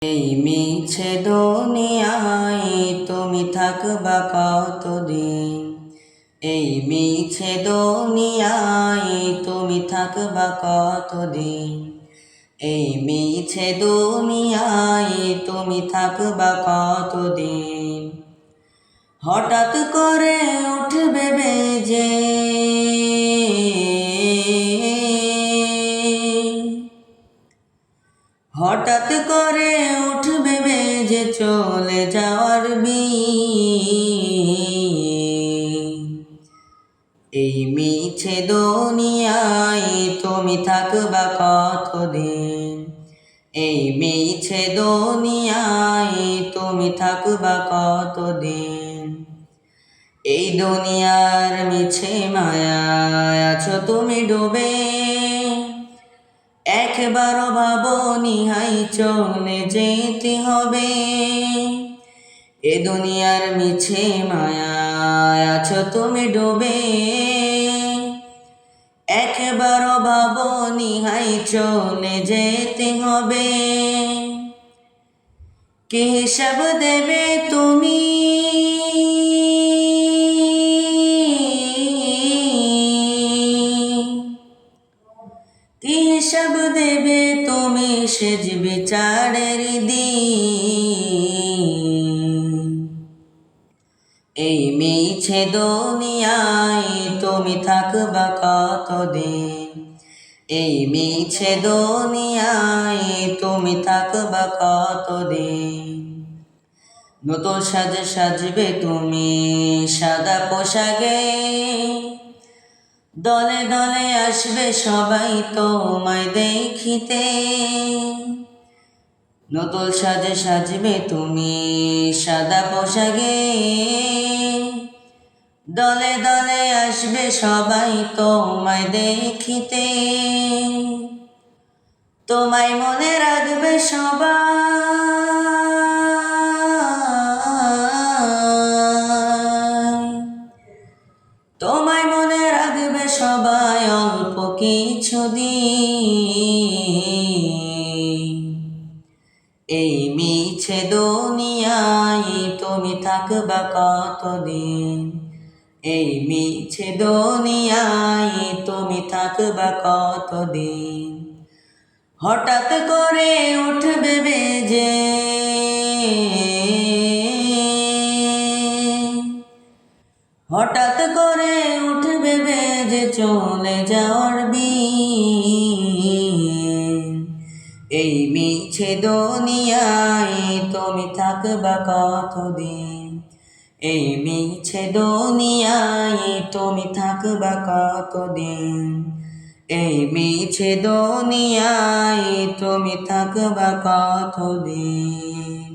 এই মিছে দুনিয়ায় তুমি থাকবা কতদিন। এই মিছে দুনিয়ায় তুমি থাকবা কতদিন। এই মিছে দুনিয়ায় তুমি থাকবা কতদিন। হঠাৎ করে উঠবে বেজে হঠাৎ করে উঠবে বেজে চলে যাওয়ার বিন। এই মিছে দুনিয়ায় তুমি থাকবা কতদিন। এই মিছে দুনিয়ায় তুমি থাকবা কতদিন। এই দুনিয়ার মিছে মায়ায় আছো তুমি ডুবে। একবারও ভাবনি হাই চলে যেতে হবে। এ দুনিয়ার মিছে মায়ায় আছো তুমি ডুবে। একবারও ভাবনি হাই চলে যেতে হবে। কি হিসাব দেবে তুমি, কি হিসাব দেবে তুমি সেজ বিচারের দিন। এই মিছে দুনিয়ায় তুমি থাকবা কতদিন। এই মিছে দুনিয়ায় তুমি থাকবা কতদিন। নতুন সাজে সাজবে তুমি সাদা পোশাকে। দলে দলে আসবে সবাই তোমায় দেখিতে। নতুন সাজে সাজবে তুমি সাদা পোশাকে। দলে দলে আসবে সবাই তোমায় দেখিতে। তোমায় মনে রাখবে সবাই। তোমায় মনে রাখবে সবাই অল্প কিছুদিন। এই মিছে দুনিয়ায় তুমি থাকবা কতদিন। এই মিছে দুনিয়ায় তুমি থাকবা কতদিন। হঠাৎ করে উঠবে বেজে হঠাৎ করে উঠবে বেজে চলে যাওয়ার বিন। এই মিছে দুনিয়ায় তুমি থাকবা কতদিন। এই মিছে দুনিয়ায় তুমি থাকবা কতদিন। এই মিছে দুনিয়ায় তুমি থাকবা কতদিন।